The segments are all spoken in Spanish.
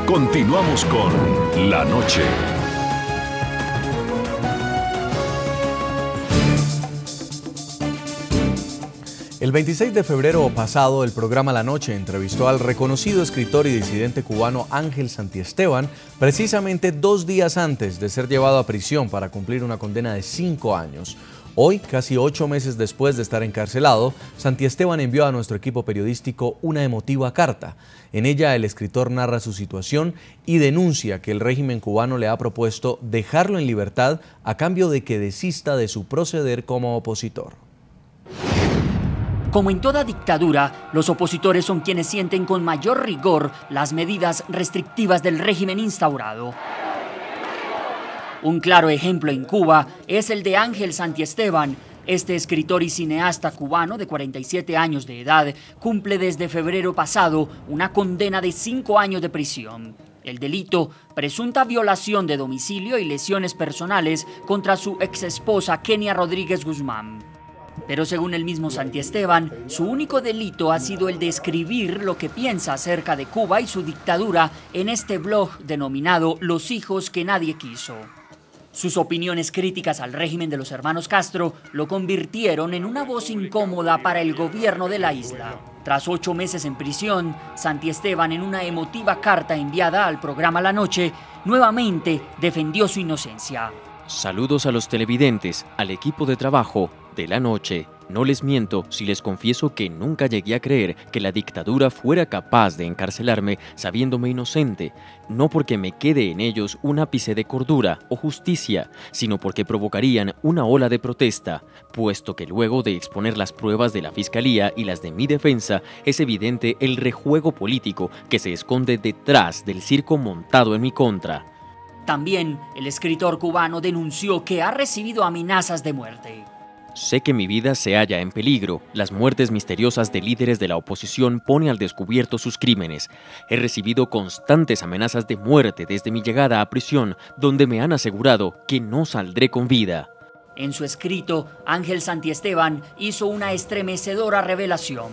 Continuamos con La Noche. El 26 de febrero pasado, el programa La Noche entrevistó al reconocido escritor y disidente cubano Ángel Santiesteban, precisamente 2 días antes de ser llevado a prisión para cumplir una condena de 5 años. Hoy, casi 8 meses después de estar encarcelado, Santiesteban envió a nuestro equipo periodístico una emotiva carta. En ella, el escritor narra su situación y denuncia que el régimen cubano le ha propuesto dejarlo en libertad a cambio de que desista de su proceder como opositor. Como en toda dictadura, los opositores son quienes sienten con mayor rigor las medidas restrictivas del régimen instaurado. Un claro ejemplo en Cuba es el de Ángel Santiesteban. Este escritor y cineasta cubano de 47 años de edad cumple desde febrero pasado una condena de 5 años de prisión. El delito, presunta violación de domicilio y lesiones personales contra su exesposa Kenia Rodríguez Guzmán. Pero según el mismo Santiesteban, su único delito ha sido el de escribir lo que piensa acerca de Cuba y su dictadura en este blog denominado Los hijos que nadie quiso. Sus opiniones críticas al régimen de los hermanos Castro lo convirtieron en una voz incómoda para el gobierno de la isla. Tras 8 meses en prisión, Santiesteban, en una emotiva carta enviada al programa La Noche, nuevamente defendió su inocencia. Saludos a los televidentes, al equipo de trabajo de La Noche. No les miento si les confieso que nunca llegué a creer que la dictadura fuera capaz de encarcelarme sabiéndome inocente, no porque me quede en ellos un ápice de cordura o justicia, sino porque provocarían una ola de protesta, puesto que luego de exponer las pruebas de la Fiscalía y las de mi defensa, es evidente el rejuego político que se esconde detrás del circo montado en mi contra. También el escritor cubano denunció que ha recibido amenazas de muerte. Sé que mi vida se halla en peligro. Las muertes misteriosas de líderes de la oposición ponen al descubierto sus crímenes. He recibido constantes amenazas de muerte desde mi llegada a prisión, donde me han asegurado que no saldré con vida. En su escrito, Ángel Santiesteban hizo una estremecedora revelación.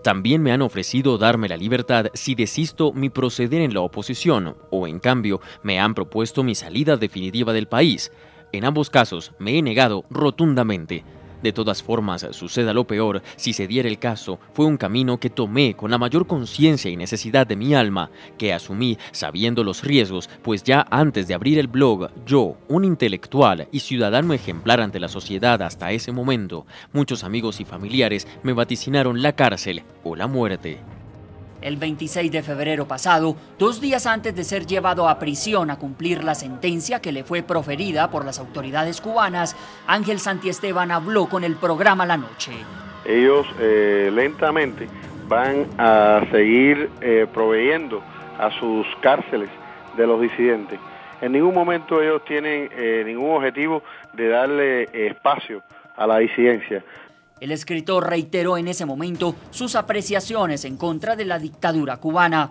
También me han ofrecido darme la libertad si desisto mi proceder en la oposición, o en cambio me han propuesto mi salida definitiva del país. En ambos casos me he negado rotundamente. De todas formas, suceda lo peor, si se diera el caso, fue un camino que tomé con la mayor conciencia y necesidad de mi alma, que asumí sabiendo los riesgos, pues ya antes de abrir el blog, yo, un intelectual y ciudadano ejemplar ante la sociedad hasta ese momento, muchos amigos y familiares me vaticinaron la cárcel o la muerte. El 26 de febrero pasado, 2 días antes de ser llevado a prisión a cumplir la sentencia que le fue proferida por las autoridades cubanas, Ángel Santiesteban habló con el programa La Noche. Ellos lentamente van a seguir proveyendo a sus cárceles de los disidentes. En ningún momento ellos tienen ningún objetivo de darle espacio a la disidencia. El escritor reiteró en ese momento sus apreciaciones en contra de la dictadura cubana.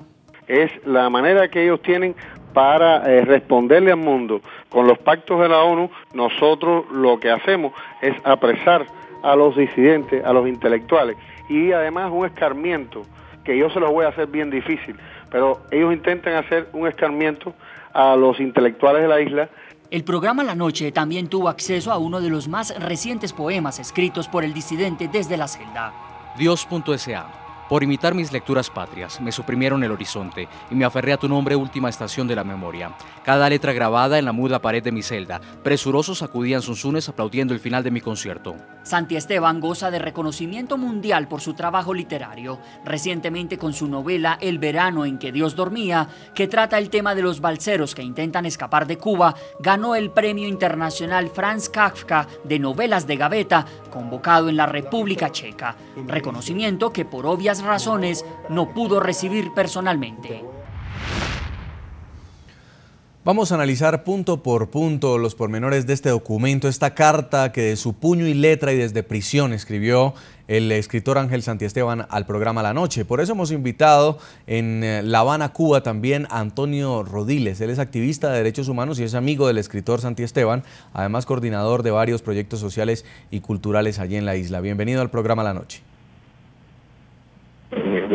Es la manera que ellos tienen para responderle al mundo. Con los pactos de la ONU, nosotros lo que hacemos es apresar a los disidentes, a los intelectuales, y además un escarmiento, que yo se los voy a hacer bien difícil, pero ellos intentan hacer un escarmiento a los intelectuales de la isla. El programa La Noche también tuvo acceso a uno de los más recientes poemas escritos por el disidente desde la celda. Dios.sa. Por imitar mis lecturas patrias, me suprimieron el horizonte y me aferré a tu nombre, última estación de la memoria. Cada letra grabada en la muda pared de mi celda, presurosos sacudían zunzunes aplaudiendo el final de mi concierto. Santiesteban goza de reconocimiento mundial por su trabajo literario, recientemente con su novela El verano en que Dios dormía, que trata el tema de los balseros que intentan escapar de Cuba, ganó el Premio Internacional Franz Kafka de Novelas de Gaveta, convocado en la República Checa, reconocimiento que por obvias razones no pudo recibir personalmente. Vamos a analizar punto por punto los pormenores de este documento, esta carta que de su puño y letra y desde prisión escribió el escritor Ángel Santiesteban al programa La Noche. Por eso hemos invitado en La Habana, Cuba, también a Antonio Rodiles. Él es activista de derechos humanos y es amigo del escritor Santiesteban, además coordinador de varios proyectos sociales y culturales allí en la isla. Bienvenido al programa La Noche.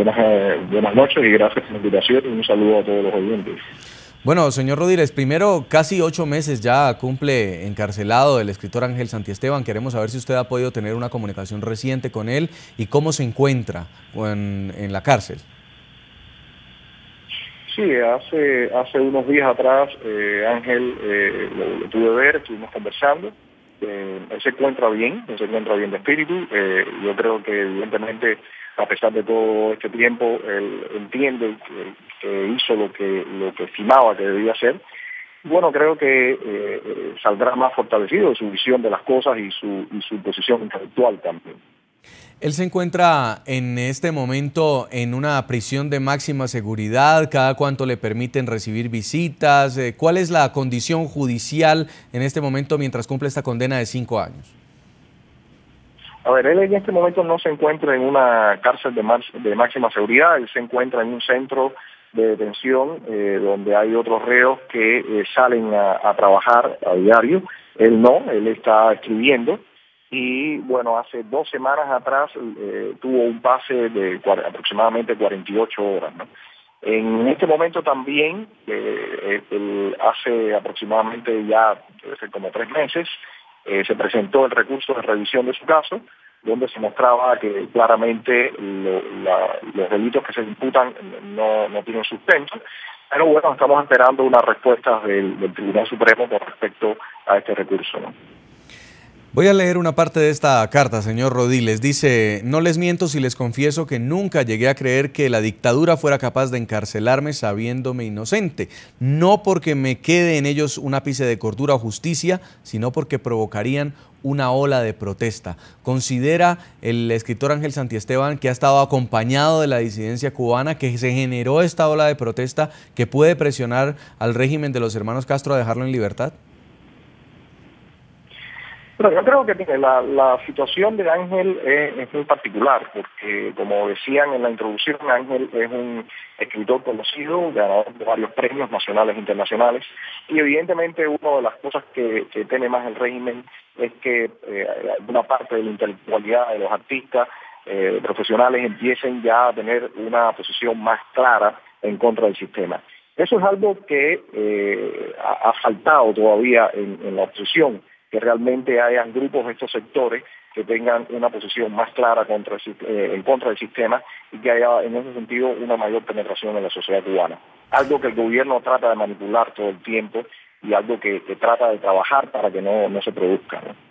buenas noches y gracias por la invitación y un saludo a todos los oyentes. Bueno, señor Rodiles, primero, casi 8 meses ya cumple encarcelado el escritor Ángel Santiesteban. Queremos saber si usted ha podido tener una comunicación reciente con él y cómo se encuentra en la cárcel. Sí, hace unos días atrás Ángel lo pude ver, estuvimos conversando. Él se encuentra bien de espíritu. Yo creo que evidentemente, a pesar de todo este tiempo, él entiende que hizo lo que estimaba que debía hacer. Bueno, creo que saldrá más fortalecido de su visión de las cosas y su posición intelectual también. Él se encuentra en este momento en una prisión de máxima seguridad. ¿Cada cuánto le permiten recibir visitas? ¿Cuál es la condición judicial en este momento mientras cumple esta condena de 5 años? A ver, él en este momento no se encuentra en una cárcel de máxima seguridad. Él se encuentra en un centro de detención donde hay otros reos que salen a trabajar a diario. Él no, él está escribiendo. Y bueno, hace 2 semanas atrás tuvo un pase de aproximadamente 48 horas, ¿no? En este momento también, hace aproximadamente ya como 3 meses, se presentó el recurso de revisión de su caso, donde se mostraba que claramente los delitos que se imputan no tienen sustento. Pero bueno, estamos esperando unas respuestas del Tribunal Supremo con respecto a este recurso, ¿no? Voy a leer una parte de esta carta, señor Rodiles. Dice: no les miento si les confieso que nunca llegué a creer que la dictadura fuera capaz de encarcelarme sabiéndome inocente. No porque me quede en ellos un ápice de cordura o justicia, sino porque provocarían una ola de protesta. ¿Considera el escritor Ángel Santiesteban que ha estado acompañado de la disidencia cubana, que se generó esta ola de protesta que puede presionar al régimen de los hermanos Castro a dejarlo en libertad? Pero yo creo que la situación de Ángel es muy particular, porque como decían en la introducción, Ángel es un escritor conocido, ganador de varios premios nacionales e internacionales, y evidentemente una de las cosas que teme más el régimen es que una parte de la intelectualidad de los artistas profesionales empiecen ya a tener una posición más clara en contra del sistema. Eso es algo que ha faltado todavía en la oposición, que realmente hayan grupos de estos sectores que tengan una posición más clara en contra del sistema y que haya en ese sentido una mayor penetración en la sociedad cubana. Algo que el gobierno trata de manipular todo el tiempo y algo que trata de trabajar para que no se produzca, ¿no?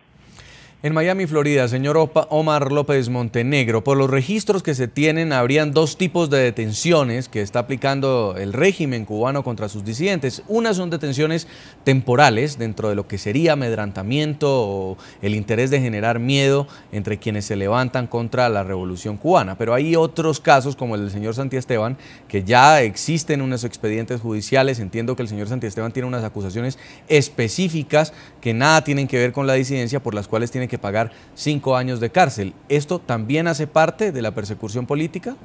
En Miami, Florida, señor Omar López Montenegro, por los registros que se tienen, habrían 2 tipos de detenciones que está aplicando el régimen cubano contra sus disidentes. Unas son detenciones temporales, dentro de lo que sería amedrentamiento o el interés de generar miedo entre quienes se levantan contra la revolución cubana. Pero hay otros casos, como el del señor Santiesteban, que ya existen unos expedientes judiciales. Entiendo que el señor Santiesteban tiene unas acusaciones específicas que nada tienen que ver con la disidencia, por las cuales tiene que pagar 5 años de cárcel. ¿Esto también hace parte de la persecución política?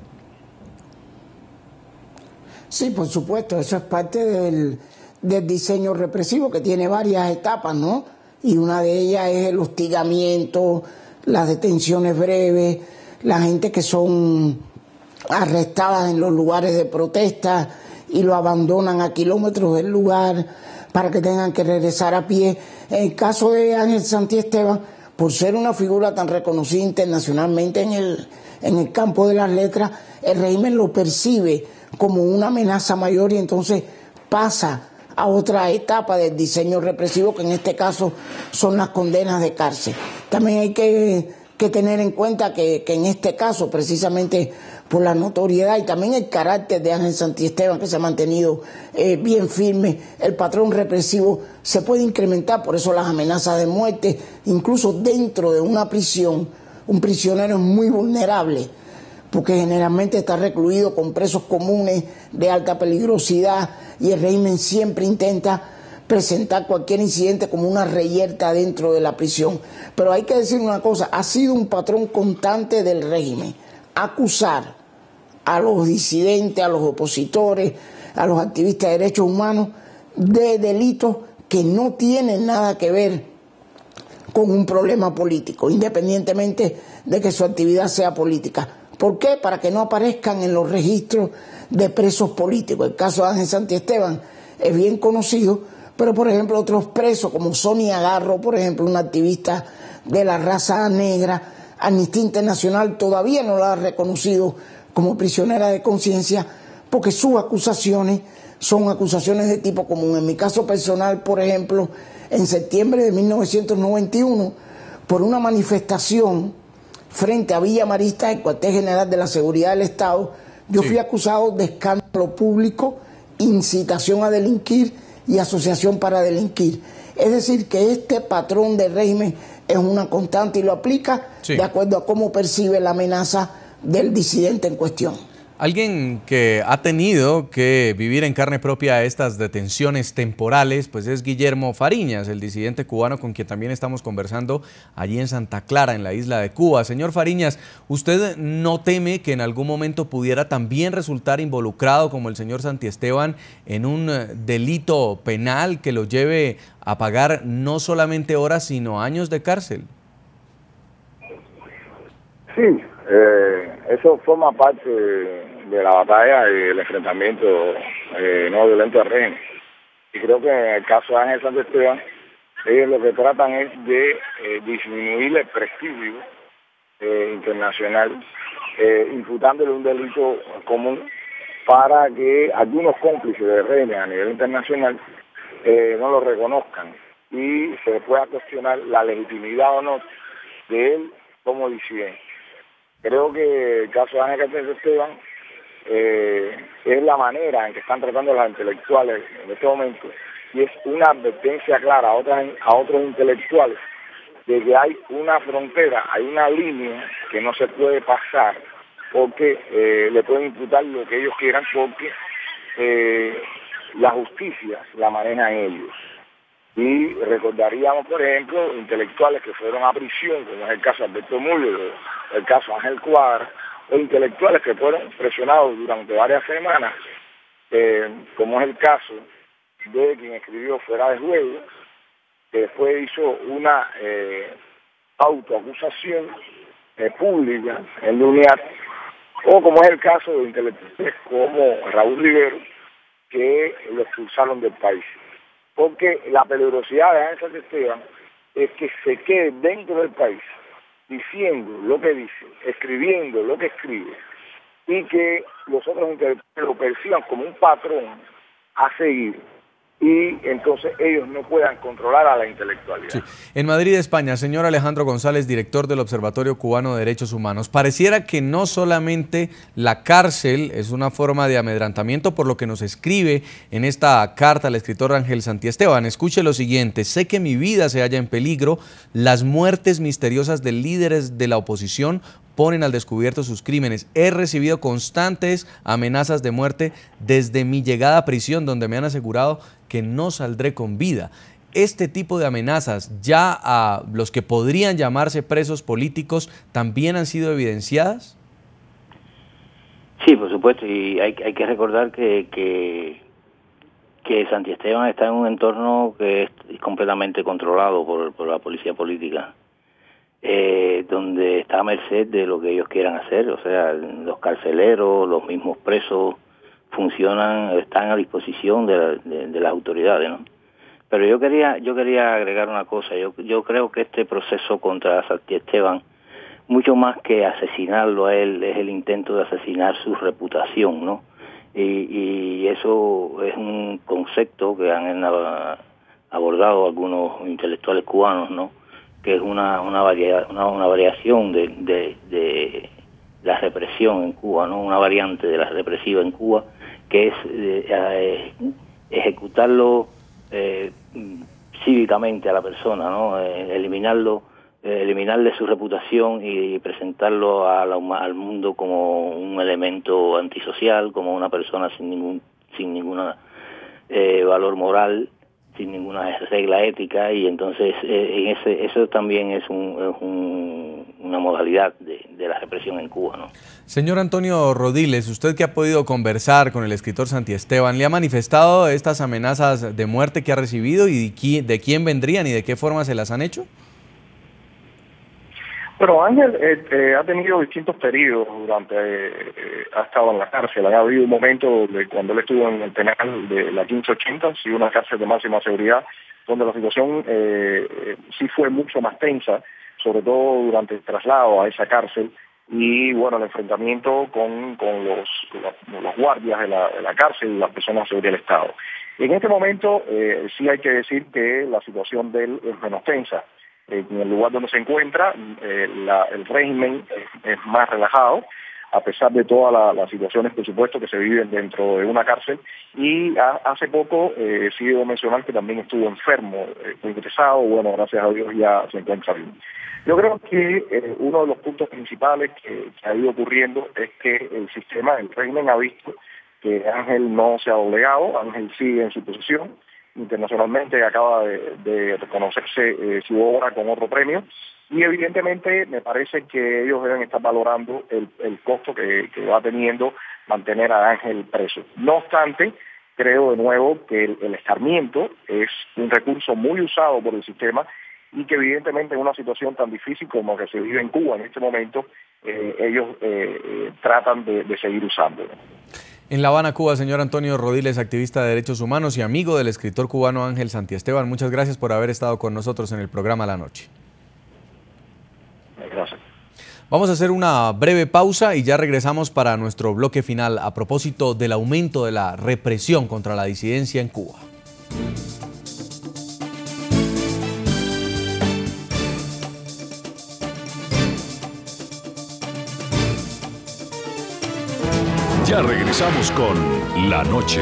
Sí, por supuesto, eso es parte del diseño represivo, que tiene varias etapas, ¿no? Y una de ellas es el hostigamiento, las detenciones breves, la gente que son arrestadas en los lugares de protesta y lo abandonan a kilómetros del lugar para que tengan que regresar a pie. En el caso de Ángel Santiesteban, por ser una figura tan reconocida internacionalmente en el campo de las letras, el régimen lo percibe como una amenaza mayor y entonces pasa a otra etapa del diseño represivo, que en este caso son las condenas de cárcel. También hay que tener en cuenta que en este caso, precisamente por la notoriedad y también el carácter de Ángel Santiesteban, que se ha mantenido bien firme, el patrón represivo se puede incrementar. Por eso las amenazas de muerte, incluso dentro de una prisión, un prisionero es muy vulnerable, porque generalmente está recluido con presos comunes de alta peligrosidad y el régimen siempre intenta presentar cualquier incidente como una reyerta dentro de la prisión. Pero hay que decir una cosa, ha sido un patrón constante del régimen acusar a los disidentes, a los opositores, a los activistas de derechos humanos de delitos que no tienen nada que ver con un problema político, independientemente de que su actividad sea política. ¿Por qué? Para que no aparezcan en los registros de presos políticos. El caso de Ángel Santiesteban es bien conocido, pero por ejemplo otros presos como Sonia Garro, por ejemplo, una activista de la raza negra, Amnistía Internacional todavía no la ha reconocido como prisionera de conciencia porque sus acusaciones son acusaciones de tipo común. En mi caso personal, por ejemplo, en septiembre de 1991, por una manifestación frente a Villa Marista, el cuartel general de la Seguridad del Estado, yo fui acusado de escándalo público, incitación a delinquir y asociación para delinquir. Es decir, que este patrón de régimen es una constante y lo aplica de acuerdo a cómo percibe la amenaza del disidente en cuestión. Alguien que ha tenido que vivir en carne propia estas detenciones temporales, pues es Guillermo Fariñas, el disidente cubano con quien también estamos conversando allí en Santa Clara, en la isla de Cuba. Señor Fariñas, ¿usted no teme que en algún momento pudiera también resultar involucrado, como el señor Santiesteban, en un delito penal que lo lleve a pagar no solamente horas, sino años de cárcel? Sí. Eso forma parte de la batalla y el enfrentamiento no violento al régimen. Y creo que en el caso de Ángel Santiesteban, ellos lo que tratan es de disminuir el prestigio internacional, imputándole un delito común para que algunos cómplices del régimen a nivel internacional no lo reconozcan y se pueda cuestionar la legitimidad o no de él como disidente. Creo que el caso de Ángel Santiesteban es la manera en que están tratando los intelectuales en este momento y es una advertencia clara a otros intelectuales de que hay una frontera, hay una línea que no se puede pasar porque le pueden imputar lo que ellos quieran porque la justicia la manejan ellos. Y recordaríamos, por ejemplo, intelectuales que fueron a prisión, como es el caso de Alberto Müller, o el caso de Ángel Cuadra, o intelectuales que fueron presionados durante varias semanas, como es el caso de quien escribió Fuera de Juego, que después hizo una autoacusación pública en la UNIAT, o como es el caso de intelectuales como Raúl Rivero, que lo expulsaron del país. Porque la peligrosidad de Ángel Santiesteban es que se quede dentro del país diciendo lo que dice, escribiendo lo que escribe y que los otros intelectuales lo perciban como un patrón a seguir y entonces ellos no puedan controlar a la intelectualidad. Sí. En Madrid, España, señor Alejandro González, director del Observatorio Cubano de Derechos Humanos, pareciera que no solamente la cárcel es una forma de amedrentamiento, por lo que nos escribe en esta carta el escritor Ángel Santiesteban. Escuche lo siguiente: sé que mi vida se halla en peligro, las muertes misteriosas de líderes de la oposición ponen al descubierto sus crímenes. He recibido constantes amenazas de muerte desde mi llegada a prisión, donde me han asegurado que no saldré con vida. Este tipo de amenazas, ya a los que podrían llamarse presos políticos, ¿también han sido evidenciadas? Sí, por supuesto, y hay que recordar que Santiesteban está en un entorno que es completamente controlado por la policía política. Donde está a merced de lo que ellos quieran hacer, o sea, los carceleros, los mismos presos están a disposición de las autoridades, ¿no? Pero yo quería agregar una cosa. Yo creo que este proceso contra Santiesteban, mucho más que asesinarlo a él, es el intento de asesinar su reputación, ¿no? Y eso es un concepto que han abordado algunos intelectuales cubanos, ¿no? Que es una variación de la represión en Cuba, ¿no? Una variante de la represiva en Cuba, que es ejecutarlo cívicamente a la persona, ¿no? Eliminarle su reputación y presentarlo al mundo como un elemento antisocial, como una persona sin ningún valor moral, sin ninguna regla ética, y entonces eso también es una modalidad de la represión en Cuba, ¿no? Señor Antonio Rodiles, usted que ha podido conversar con el escritor Santiesteban, ¿le ha manifestado estas amenazas de muerte que ha recibido y de quién vendrían y de qué forma se las han hecho? Pero Ángel ha tenido distintos periodos durante, ha estado en la cárcel. Ha habido un momento de cuando él estuvo en el penal de la 1580, sí, una cárcel de máxima seguridad, donde la situación sí fue mucho más tensa, sobre todo durante el traslado a esa cárcel y, bueno, el enfrentamiento con los guardias de la cárcel y las personas de seguridad del Estado. En este momento sí hay que decir que la situación de él es menos tensa. En el lugar donde se encuentra, el régimen es más relajado, a pesar de todas las situaciones, por supuesto, que se viven dentro de una cárcel. Y hace poco, sí debo mencionar que también estuvo enfermo, ingresado, bueno, gracias a Dios ya se encuentra bien. Yo creo que uno de los puntos principales que ha ido ocurriendo es que el sistema, el régimen ha visto que Ángel no se ha doblegado, Ángel sigue en su posición. Internacionalmente acaba de reconocerse su obra con otro premio y evidentemente me parece que ellos deben estar valorando el costo que va teniendo mantener a Ángel preso. No obstante, creo de nuevo que el escarmiento es un recurso muy usado por el sistema y que evidentemente en una situación tan difícil como que se vive en Cuba en este momento, ellos tratan de seguir usándolo. En La Habana, Cuba, señor Antonio Rodiles, activista de derechos humanos y amigo del escritor cubano Ángel Santiesteban, muchas gracias por haber estado con nosotros en el programa La Noche. Gracias. Vamos a hacer una breve pausa y ya regresamos para nuestro bloque final a propósito del aumento de la represión contra la disidencia en Cuba. Ya regresamos con La Noche.